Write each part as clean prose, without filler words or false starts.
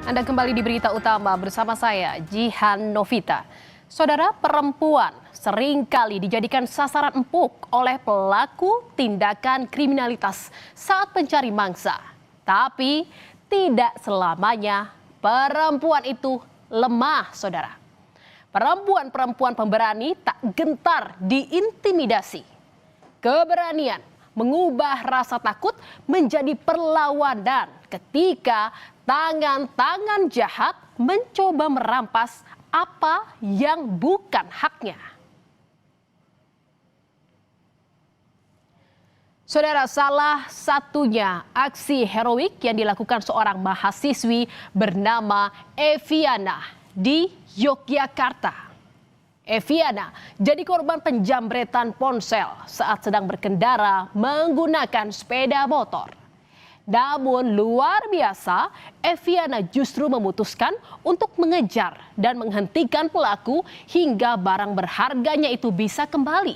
Anda kembali di berita utama bersama saya, Jihan Novita. Saudara, perempuan seringkali dijadikan sasaran empuk oleh pelaku tindakan kriminalitas saat mencari mangsa. Tapi tidak selamanya perempuan itu lemah, saudara. Perempuan-perempuan pemberani tak gentar diintimidasi. Keberanian mengubah rasa takut menjadi perlawanan ketika tangan-tangan jahat mencoba merampas apa yang bukan haknya. Saudara, salah satunya aksi heroik yang dilakukan seorang mahasiswi bernama Eviana di Yogyakarta. Eviana jadi korban penjambretan ponsel saat sedang berkendara menggunakan sepeda motor. Namun luar biasa, Eviana justru memutuskan untuk mengejar dan menghentikan pelaku hingga barang berharganya itu bisa kembali.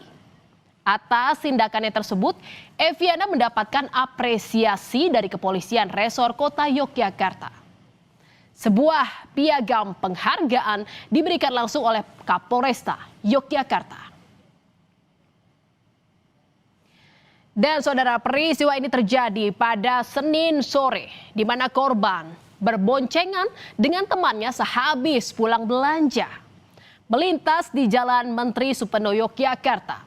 Atas tindakannya tersebut, Eviana mendapatkan apresiasi dari Kepolisian Resor Kota Yogyakarta. Sebuah piagam penghargaan diberikan langsung oleh Kapolresta Yogyakarta. Dan saudara, peristiwa ini terjadi pada Senin sore di mana korban berboncengan dengan temannya sehabis pulang belanja. Melintas di Jalan Menteri Supeno Yogyakarta.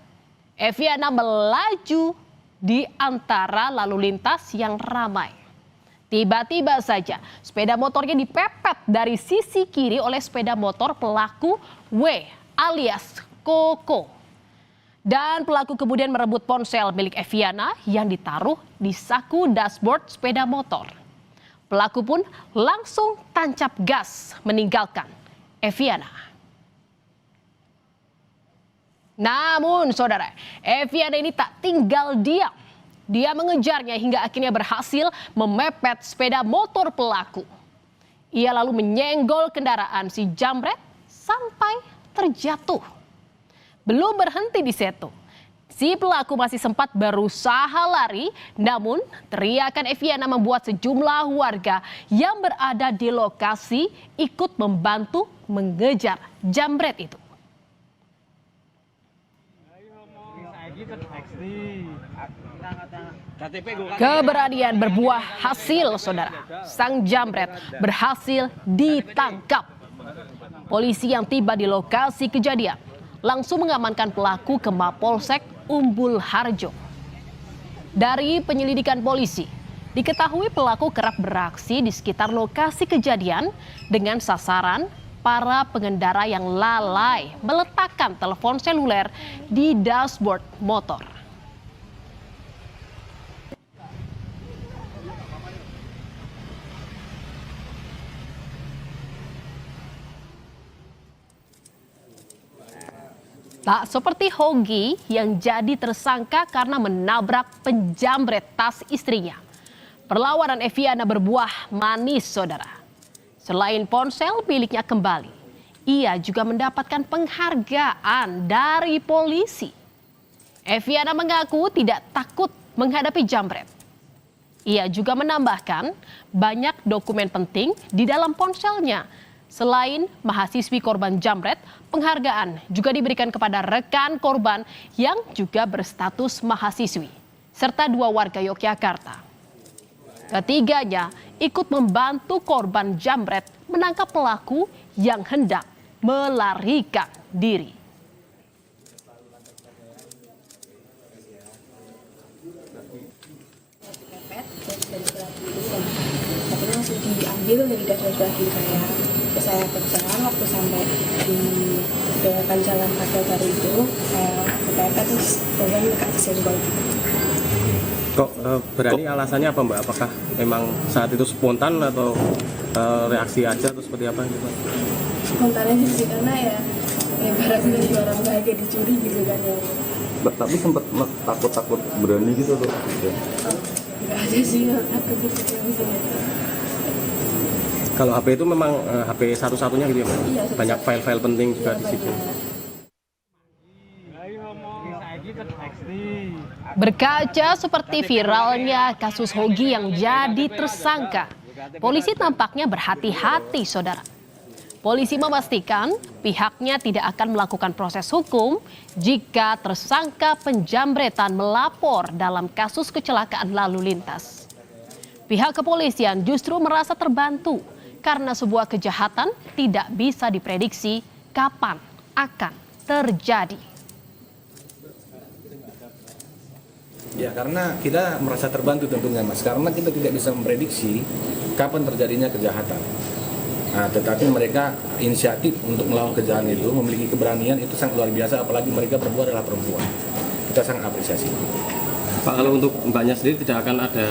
Eviana melaju di antara lalu lintas yang ramai. Tiba-tiba saja sepeda motornya dipepet dari sisi kiri oleh sepeda motor pelaku W alias Koko. Dan pelaku kemudian merebut ponsel milik Eviana yang ditaruh di saku dashboard sepeda motor. Pelaku pun langsung tancap gas meninggalkan Eviana. Namun saudara, Eviana ini tak tinggal diam. Dia mengejarnya hingga akhirnya berhasil memepet sepeda motor pelaku. Ia lalu menyenggol kendaraan si jambret sampai terjatuh. Belum berhenti di situ. Si pelaku masih sempat berusaha lari, namun teriakan Eviana membuat sejumlah warga yang berada di lokasi ikut membantu mengejar jambret itu. Keberanian berbuah hasil, saudara. Sang jambret berhasil ditangkap. Polisi yang tiba di lokasi kejadian langsung mengamankan pelaku ke Mapolsek Umbul Harjo. Dari penyelidikan polisi, diketahui pelaku kerap beraksi di sekitar lokasi kejadian dengan sasaran para pengendara yang lalai meletakkan telepon seluler di dashboard motor. Tak seperti Hogi yang jadi tersangka karena menabrak penjambret tas istrinya. Perlawanan Eviana berbuah manis, saudara. Selain ponsel miliknya kembali, ia juga mendapatkan penghargaan dari polisi. Eviana mengaku tidak takut menghadapi jambret. Ia juga menambahkan banyak dokumen penting di dalam ponselnya. Selain mahasiswi korban jambret, penghargaan juga diberikan kepada rekan korban yang juga berstatus mahasiswi, serta 2 warga Yogyakarta. Ketiganya ikut membantu korban jambret menangkap pelaku yang hendak melarikan diri. Tapi langsung diambil dari dashboard kiri saya berjalan waktu sampai di belokan jalan Pagal Baru itu saya kepepet terus kemudian kaki senggol gitu. Kok berani alasannya apa Mbak? Apakah memang saat itu spontan atau reaksi aja atau seperti apa gitu? Spontan aja sih karena ya barangnya dari orang bahagia dicuri gitu kan ya. Tapi sempat takut berani gitu tuh? Enggak ada sih aku gitu yang Kalau HP itu memang HP satu-satunya gitu ya Mbak? Iya, banyak file-file penting juga di situ. Berkaca seperti viralnya kasus Hogi yang jadi tersangka, Polisi tampaknya berhati-hati, saudara. Polisi memastikan pihaknya tidak akan melakukan proses hukum jika tersangka penjambretan melapor dalam kasus kecelakaan lalu lintas. Pihak kepolisian justru merasa terbantu karena sebuah kejahatan tidak bisa diprediksi kapan akan terjadi. Ya, karena kita merasa terbantu tentunya, Mas, karena kita tidak bisa memprediksi kapan terjadinya kejahatan. Nah, tetapi mereka inisiatif untuk melawan kejahatan itu, memiliki keberanian itu sangat luar biasa, apalagi mereka berdua adalah perempuan. Kita sangat apresiasi. Pak, kalau untuk Mbaknya sendiri tidak akan ada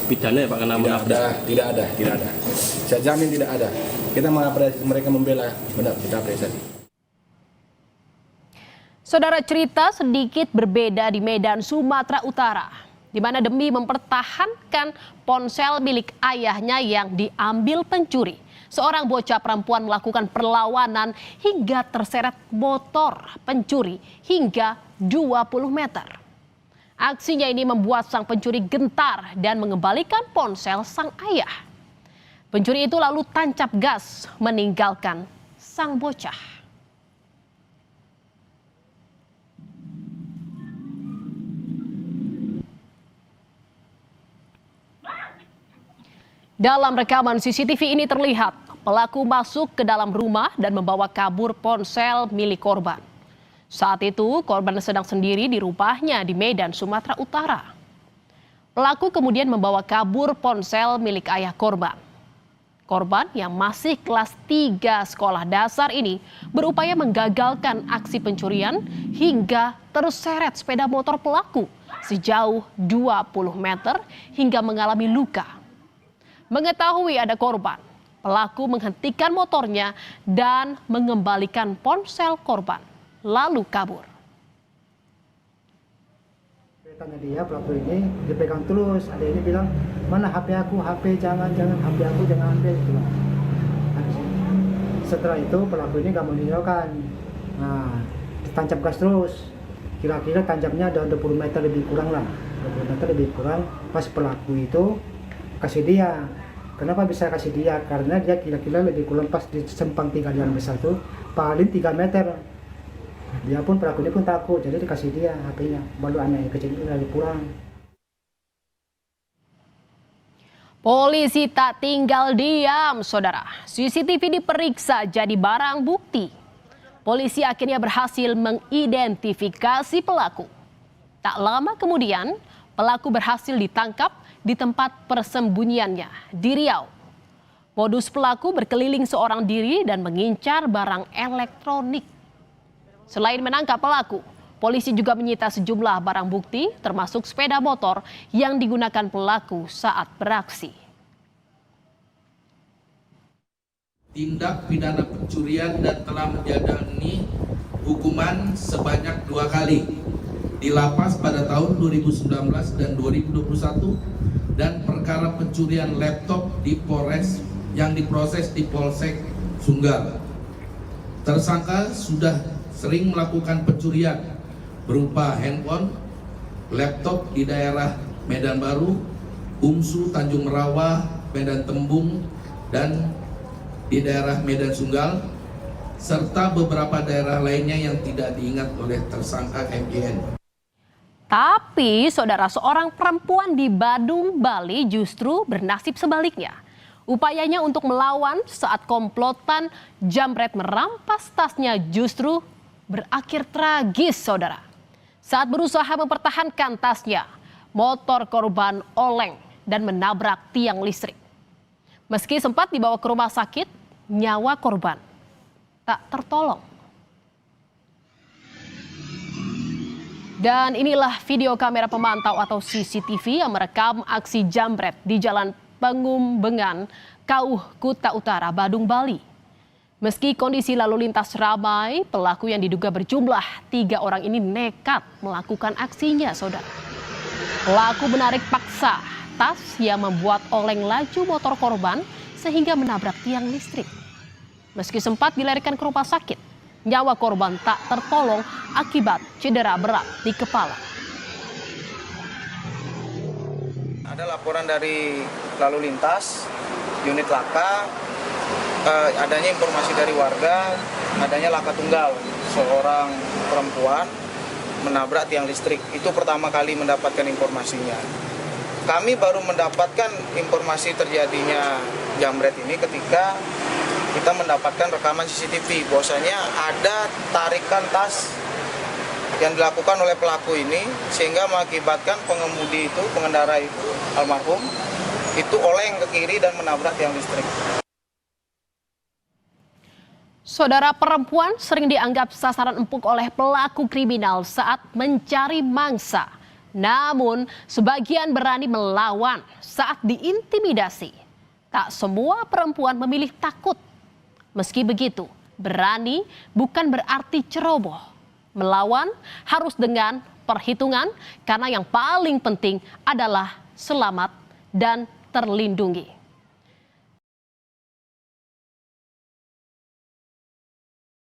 pidana ya Pak karena Tidak ada. Saya jamin tidak ada. Kita mengapresiasi mereka membela, benar kita apresiasi. Saudara, cerita sedikit berbeda di Medan, Sumatera Utara, di mana demi mempertahankan ponsel milik ayahnya yang diambil pencuri, seorang bocah perempuan melakukan perlawanan hingga terseret motor pencuri hingga 20 meter. Aksinya ini membuat sang pencuri gentar dan mengembalikan ponsel sang ayah. Pencuri itu lalu tancap gas meninggalkan sang bocah. Dalam rekaman CCTV ini terlihat pelaku masuk ke dalam rumah dan membawa kabur ponsel milik korban. Saat itu korban sedang sendiri di rumahnya di Medan, Sumatera Utara. Pelaku kemudian membawa kabur ponsel milik ayah korban. Korban yang masih kelas 3 sekolah dasar ini berupaya menggagalkan aksi pencurian hingga terseret sepeda motor pelaku sejauh 20 meter hingga mengalami luka. Mengetahui ada korban, pelaku menghentikan motornya dan mengembalikan ponsel korban, lalu kabur. Tanya dia, pelaku ini dipegang terus, ada ini bilang, mana HP aku, HP jangan HP aku jangan ambil gitu. Setelah itu pelaku ini gak mau meninggalkan, nah ditancap gas terus, kira-kira tancapnya ada 20 meter lebih kurang lah, 20 meter lebih kurang. Pas pelaku itu kasih dia. Kenapa bisa kasih dia? Karena dia kira-kira lebih kurang pas di sempang 3 jalan besar itu paling 3 meter. Dia pun pelaku ini pun takut, jadi dikasih dia HP-nya. Baru anak kecil itu lagi pulang. Polisi tak tinggal diam, saudara. CCTV diperiksa jadi barang bukti. Polisi akhirnya berhasil mengidentifikasi pelaku. Tak lama kemudian, pelaku berhasil ditangkap di tempat persembunyiannya di Riau. Modus pelaku berkeliling seorang diri dan mengincar barang elektronik. Selain menangkap pelaku, polisi juga menyita sejumlah barang bukti termasuk sepeda motor yang digunakan pelaku saat beraksi. Tindak pidana pencurian dan telah menjalani hukuman sebanyak 2 kali di lapas pada tahun 2019 dan 2021 dan perkara pencurian laptop di Polres yang diproses di Polsek Sunggal. Tersangka sudah sering melakukan pencurian berupa handphone, laptop di daerah Medan Baru, Umsu, Tanjung Merawa, Medan Tembung, dan di daerah Medan Sunggal, serta beberapa daerah lainnya yang tidak diingat oleh tersangka MJN. Tapi, saudara, seorang perempuan di Badung, Bali justru bernasib sebaliknya. Upayanya untuk melawan saat komplotan jambret merampas tasnya justru berakhir tragis, saudara. Saat berusaha mempertahankan tasnya, motor korban oleng dan menabrak tiang listrik. Meski sempat dibawa ke rumah sakit, nyawa korban tak tertolong. Dan inilah video kamera pemantau atau CCTV yang merekam aksi jambret di Jalan Pengumbengan, Kauh, Kuta Utara, Badung, Bali. Meski kondisi lalu lintas ramai, pelaku yang diduga berjumlah 3 orang ini nekat melakukan aksinya, saudara. Pelaku menarik paksa tas yang membuat oleng laju motor korban sehingga menabrak tiang listrik. Meski sempat dilarikan ke rumah sakit, nyawa korban tak tertolong akibat cedera berat di kepala. Ada laporan dari lalu lintas unit laka, adanya informasi dari warga, adanya laka tunggal, seorang perempuan menabrak tiang listrik. Itu pertama kali mendapatkan informasinya. Kami baru mendapatkan informasi terjadinya jambret ini ketika kita mendapatkan rekaman CCTV bahwasanya ada tarikan tas yang dilakukan oleh pelaku ini sehingga mengakibatkan pengendara itu almarhum itu oleng ke kiri dan menabrak tiang listrik. Saudara, perempuan sering dianggap sasaran empuk oleh pelaku kriminal saat mencari mangsa. Namun, sebagian berani melawan saat diintimidasi. Tak semua perempuan memilih takut. Meski begitu, berani bukan berarti ceroboh. Melawan harus dengan perhitungan karena yang paling penting adalah selamat dan terlindungi.